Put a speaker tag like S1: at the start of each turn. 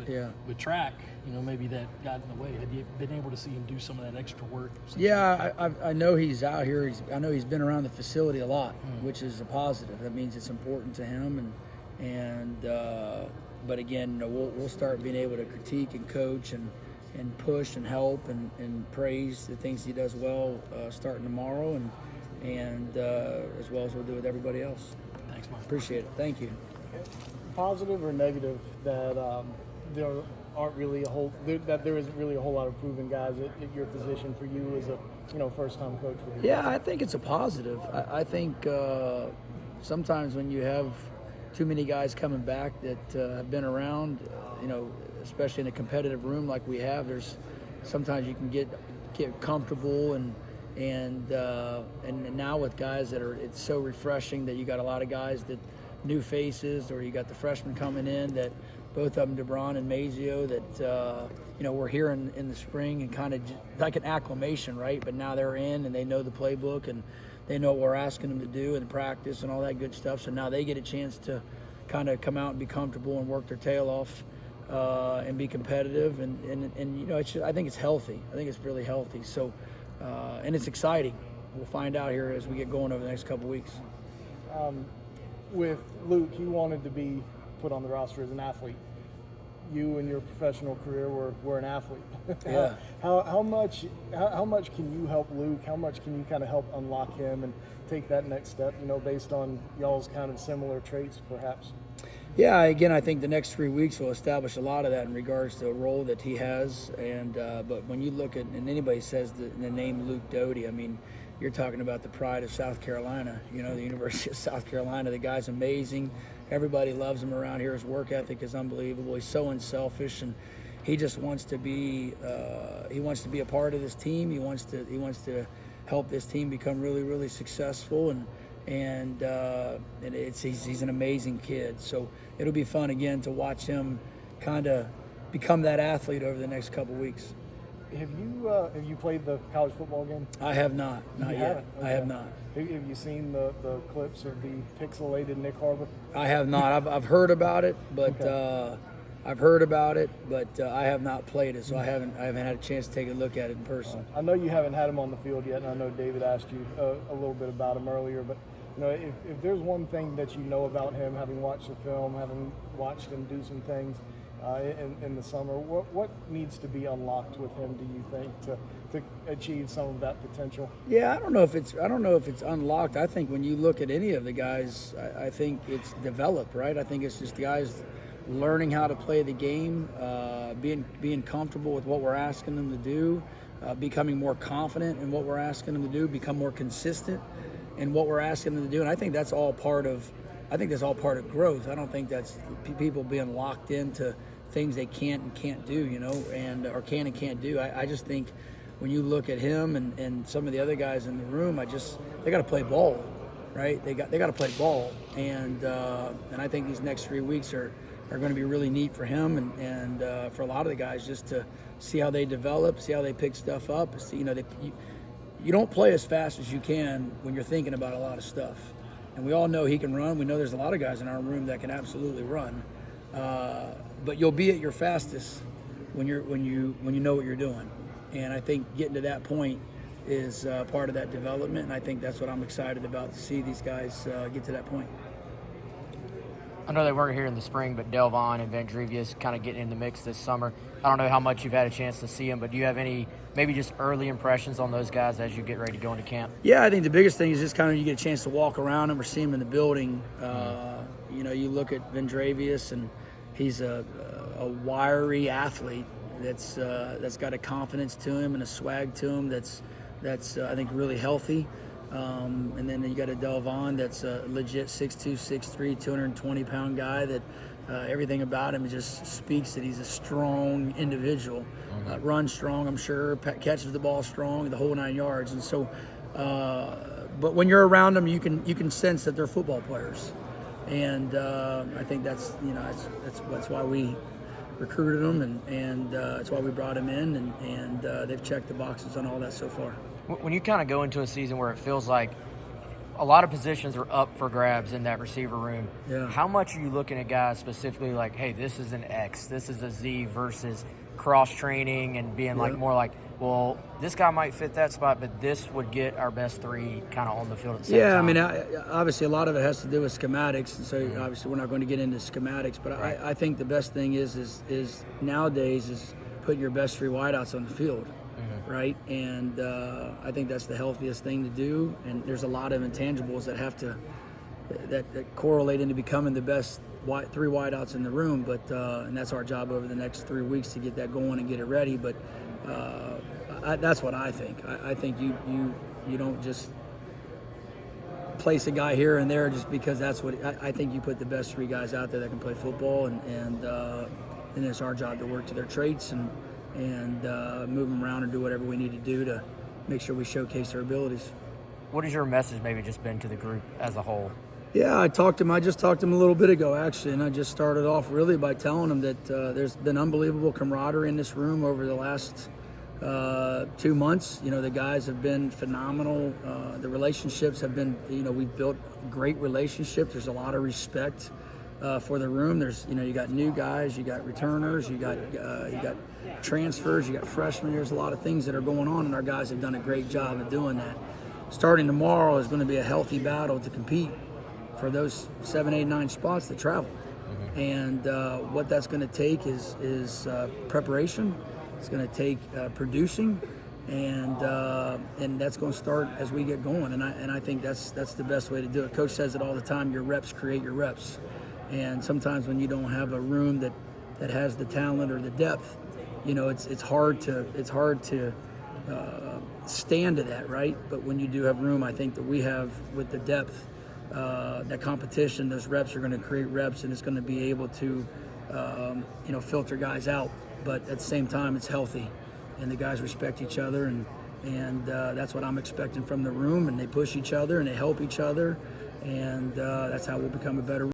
S1: but
S2: Yeah.
S1: with track, maybe that got in the way. Have you been able to see him do some of that extra work?
S2: Yeah, I know he's out here. I know he's been around the facility a lot, which is a positive. That means it's important to him, but again, we'll start being able to critique and coach and push and help and praise the things he does well starting tomorrow, and as well as we'll do with everybody else.
S1: Thanks, Mike.
S2: Appreciate it. Thank you.
S3: Positive or negative that there isn't really a whole lot of proven guys at your position for you as a first-time coach?
S2: Yeah, I think it's a positive. I think sometimes when you have too many guys coming back that have been around, especially in a competitive room like we have, there's sometimes you can get comfortable and now with guys that it's so refreshing that you got a lot of guys that new faces, or you got the freshmen coming in that both of them, DeBron and Mazio, that we're here in the spring and kind of like an acclimation, right? But now they're in and they know the playbook and they know what we're asking them to do and practice and all that good stuff. So now they get a chance to kind of come out and be comfortable and work their tail off and be competitive. And I think it's healthy. I think it's really healthy. So and it's exciting. We'll find out here as we get going over the next couple weeks.
S3: With Luke, he wanted to be put on the roster as an athlete. You in your professional career were an athlete.
S2: Yeah.
S3: How much can you help Luke? How much can you kind of help unlock him and take that next step, based on y'all's kind of similar traits perhaps?
S2: Yeah, again, I think the next 3 weeks will establish a lot of that in regards to a role that he has. And but when you look at, and anybody says the name Luke Doty, I mean, you're talking about the pride of South Carolina, the University of South Carolina. The guy's amazing. Everybody loves him around here. His work ethic is unbelievable. He's so unselfish, and he just wants to be a part of this team. He wants to help this team become really, really successful, and he's an amazing kid. So it'll be fun again to watch him kind of become that athlete over the next couple weeks.
S3: Have you played the college football game?
S2: I have not. Not yet.
S3: Okay.
S2: I have not.
S3: Have you seen the clips of the pixelated Nick Harbor?
S2: I have not. I've heard about it, but
S3: Okay.
S2: I have not played it, so I haven't had a chance to take a look at it in person.
S3: I know you haven't had him on the field yet, and I know David asked you a little bit about him earlier, but if there's one thing that you know about him, having watched the film, having watched him do some things in the summer, what needs to be unlocked with him, do you think, to achieve some of that potential?
S2: Yeah, I don't know if it's unlocked. I think when you look at any of the guys, I think it's developed, right? I think it's just the guys learning how to play the game, being comfortable with what we're asking them to do, becoming more confident in what we're asking them to do, become more consistent in what we're asking them to do. And I think that's all part of growth. I don't think that's people being locked into things they can't and can't do, or can and can't do. I just think when you look at him and some of the other guys in the room, they got to play ball, right? They got to play ball, and I think these next 3 weeks are going to be really neat for him and for a lot of the guys, just to see how they develop, see how they pick stuff up. See, you don't play as fast as you can when you're thinking about a lot of stuff. And we all know he can run. We know there's a lot of guys in our room that can absolutely run. But you'll be at your fastest when you know what you're doing. And I think getting to that point is part of that development. And I think that's what I'm excited about, to see these guys get to that point.
S4: I know they weren't here in the spring, but Delvon and Vendrevious kind of getting in the mix this summer. I don't know how much you've had a chance to see them, but do you have any maybe just early impressions on those guys as you get ready to go into camp?
S2: Yeah, I think the biggest thing is just kind of you get a chance to walk around them or see them in the building. You look at Vendrevious, and he's a wiry athlete that's got a confidence to him and a swag to him that's I think really healthy. And then you got a Delvon that's a legit 6'2", 6'3", 220-pound guy that everything about him just speaks that he's a strong individual. Runs strong, I'm sure, catches the ball strong, the whole 9 yards. And so, but when you're around them, you can sense that they're football players. And I think that's why we recruited them, and that's why we brought him in, and they've checked the boxes on all that so far.
S4: When you kind of go into a season where it feels like a lot of positions are up for grabs in that receiver room.
S2: Yeah.
S4: How much are you looking at guys specifically like, hey, this is an X, this is a Z, versus cross-training and being like more like, well, this guy might fit that spot, but this would get our best 3 kind of on the field at the same time?
S2: I mean, obviously a lot of it has to do with schematics, and so obviously we're not going to get into schematics, but I think the best thing is nowadays is put your best 3 wideouts on the field. Right, and I think that's the healthiest thing to do. And there's a lot of intangibles that have to that correlate into becoming the best 3 wideouts in the room. But and that's our job over the next 3 weeks to get that going and get it ready. But that's what I think. I think you don't just place a guy here and there just because that's what I think. You put the best 3 guys out there that can play football, and it's our job to work to their traits and move them around and do whatever we need to do to make sure we showcase their abilities.
S4: What has your message maybe just been to the group as a whole?
S2: Yeah, I just talked to him a little bit ago, actually, and I just started off really by telling him that there's been unbelievable camaraderie in this room over the last 2 months. The guys have been phenomenal. The relationships have been, we've built great relationships. There's a lot of respect for the room. There's, you got new guys, you got returners, you got transfers, you got freshmen. There's a lot of things that are going on, and our guys have done a great job of doing that. Starting tomorrow is going to be a healthy battle to compete for those 7, 8, 9 spots to travel. And what that's going to take is preparation. It's going to take producing, and that's going to start as we get going. And I think that's the best way to do it. Coach says it all the time: your reps create your reps. And sometimes when you don't have a room that has the talent or the depth, it's hard to stand to that, right? But when you do have room, I think that we have with the depth, that competition, those reps are going to create reps, and it's going to be able to, filter guys out. But at the same time, it's healthy, and the guys respect each other, and that's what I'm expecting from the room. And they push each other and they help each other, and that's how we'll become a better